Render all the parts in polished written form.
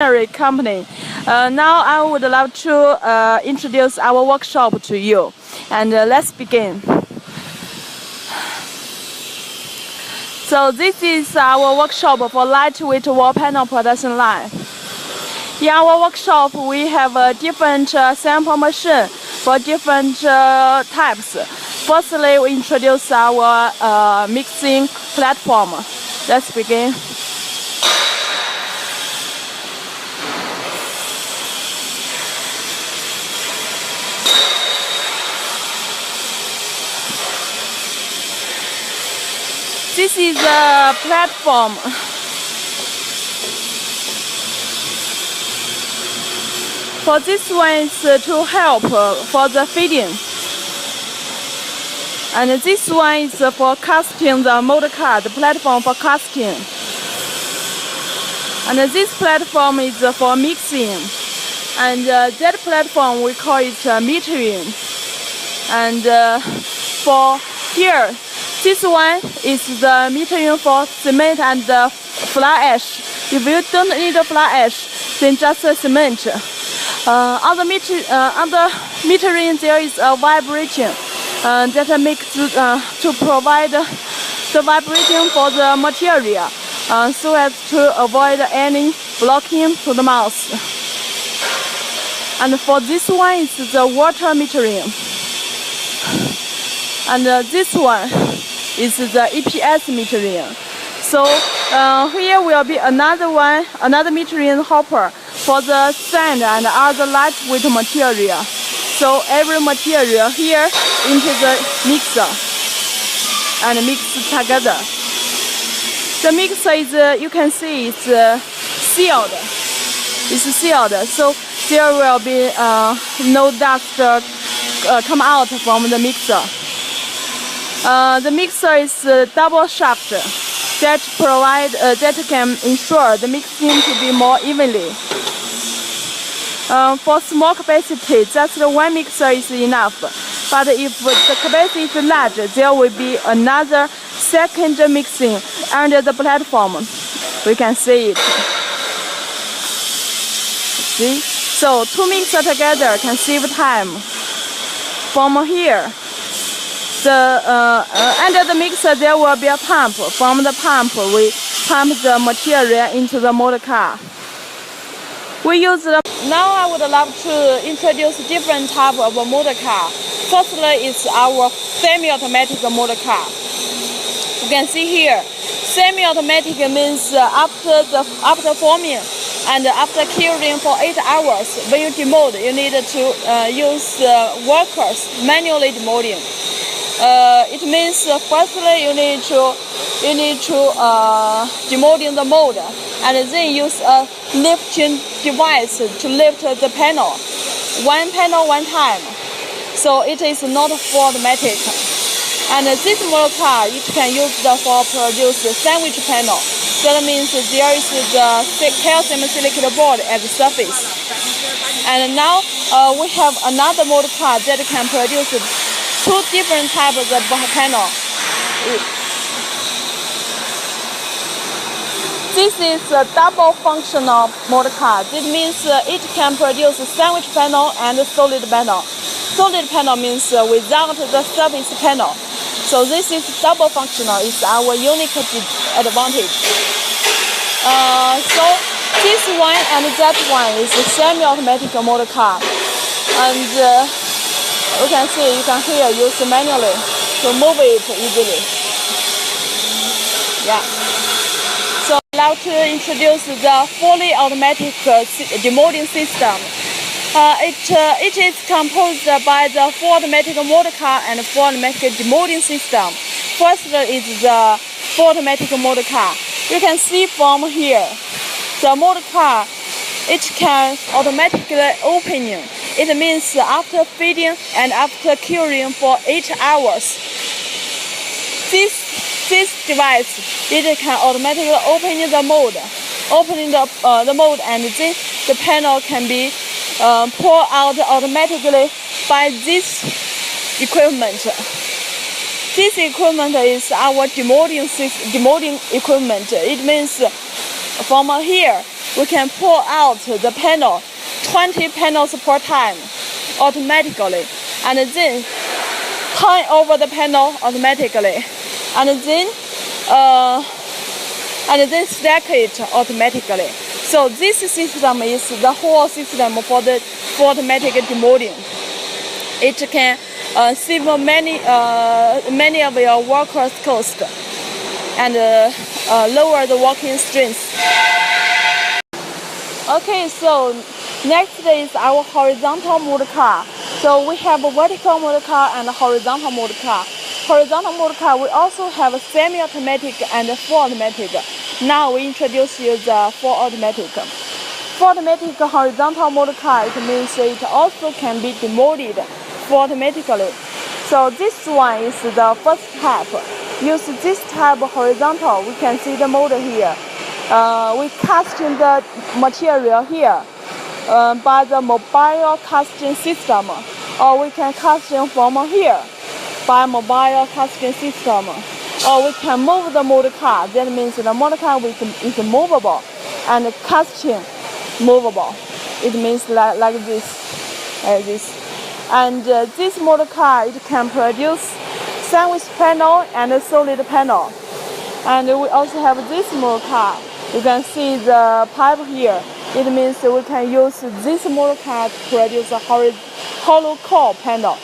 company. Now I would love to introduce our workshop to you, and let's begin. So this is our workshop for lightweight wall panel production line. In our workshop we have a different sample machine for different types. Firstly, we introduce our mixing platform. Let's begin. This is a platform. For this one is to help for the feeding. And this one is for casting the motor car, the platform for casting. And this platform is for mixing. And that platform we call it metering. And for here, this one is the metering for cement and fly ash. If you don't need a fly ash, then just cement. Other metering there is a vibration that makes to provide the vibration for the material so as to avoid any blocking to the mouth. And for this one is the water metering. And this one is the EPS metering. So here will be another metering hopper for the sand and other lightweight material. So every material here into the mixer and mix together. The mixer is, you can see, it's sealed. It's sealed, so there will be no dust come out from the mixer. The mixer is double shaft that can ensure the mixing to be more evenly. For small capacity, just one mixer is enough. But if the capacity is large, there will be another second mixing under the platform. We can see it. See? So two mixers together can save time. From here, under the mixer there will be a pump. From the pump, we pump the material into the motor car. Now I would love to introduce different type of motor car. Firstly is our semi-automatic motor car. You can see here, semi-automatic means after forming and after curing for 8 hours, when you demold, you need to use workers manually demolding. It means firstly you need to demolding the mold, and then use a lifting device to lift the panel. One panel one time. So it is not full automatic. And this motor car, it can use for produce sandwich panel. That means there is the calcium silicate board at the surface. And now we have another motor car that can produce two different types of panel. This is a double functional motor car. This means it can produce a sandwich panel and a solid panel. Solid panel means without the surface panel. So this is double functional. It's our unique advantage. So this one and that one is a semi-automatic motor car. And you can see, you can here use manually to move it easily. Yeah. So I'd like to introduce the fully automatic demolding system. It is composed by the full automatic motor car and full automatic demolding system. First is the full automatic motor car. You can see from here, the motor car, it can automatically open. It means after feeding and after curing for 8 hours. This device, it can automatically open the mold, the mold, and then the panel can be pulled out automatically by this equipment. This equipment is our demolding equipment. It means from here, we can pull out the panel 20 panels per time automatically, and then turn over the panel automatically, and then stack it automatically. So this system is the whole system for the automatic demolding. It can save many of your workers' cost and lower the working strength. Okay, so next is our horizontal motor car. So we have a vertical motor car and a horizontal motor car. Horizontal motor car, we also have a semi-automatic and a full automatic. Now we introduce you the full automatic. Full automatic horizontal motor car, it means it also can be demolded full automatically. So this one is the first type. Use this type of horizontal. We can see the motor here. We casting the material here by the mobile casting system, or we can casting from here by mobile casting system, or we can move the motor car. That means the motor car is movable and casting movable. It means like this. And this motor car, it can produce sandwich panel and a solid panel. And we also have this motor car. You can see the pipe here. It means we can use this motor car to produce a hollow core panel,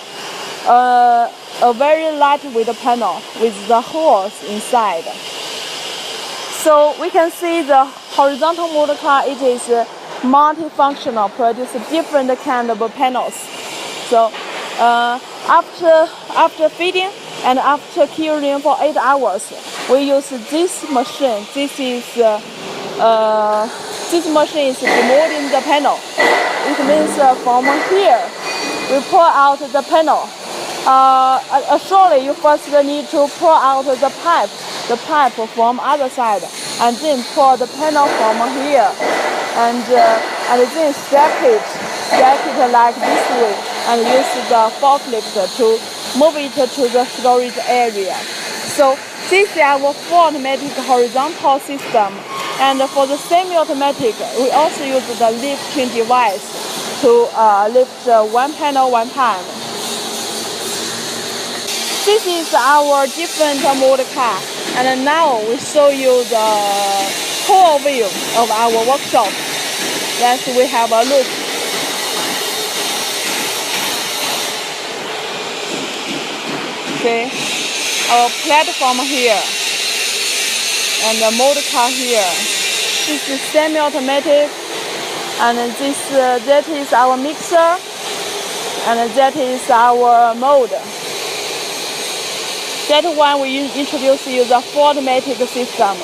a very lightweight panel with the holes inside. So we can see the horizontal motor car, it is multifunctional, produce different kind of panels. So after feeding and after curing for 8 hours, we use this machine. This machine is demolding the panel. It means from here, we pull out the panel. Surely you first need to pull out the pipe from other side, and then pull the panel from here, and then stack it like this way, and use the forklift to move it to the storage area. So this is our full automatic horizontal system. And for the semi-automatic, we also use the lifting device to lift one panel one time. This is our different motor car. And now we show you the whole view of our workshop. Let's we have a look. Okay, our platform here. And the motor car here. This is semi-automatic, and that is our mixer, and that is our mold. That one we introduce you the full automatic system,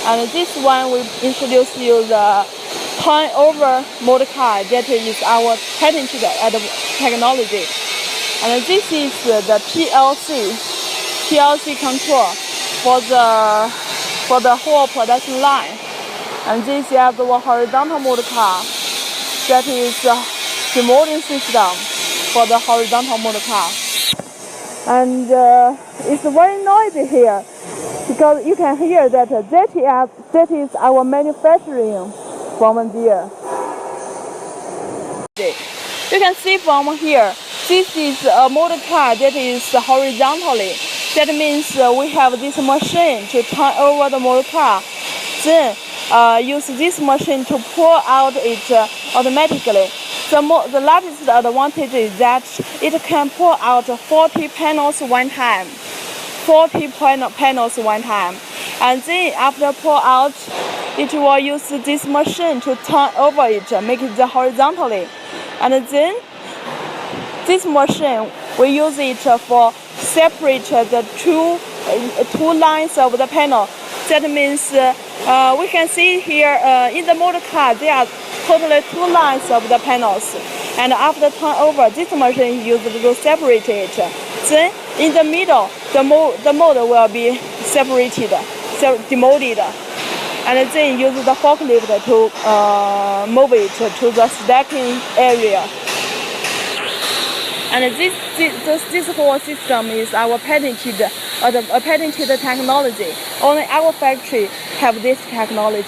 and this one we introduce you the turnover motor car. That is our patented technology, and this is the PLC control for the whole production line. And this is our horizontal motor car. That is the demolding system for the horizontal motor car. And it's very noisy here, because you can hear that that is our manufacturing from there. You can see from here, this is a motor car that is horizontally. That means we have this machine to turn over the motor car, then use this machine to pull out it automatically. The largest advantage is that it can pull out 40 panels one time. 40 panels one time. And then after pull out, it will use this machine to turn over it, make it horizontally. And then this machine, we use it for separate the two lines of the panel. That means we can see here in the motor car there are totally 2 lines of the panels. And after turnover, this machine is used to separate it. Then in the middle, the mold will be separated, demolded, and then use the forklift to move it to the stacking area. And this whole system is our patented technology. Only our factory have this technology.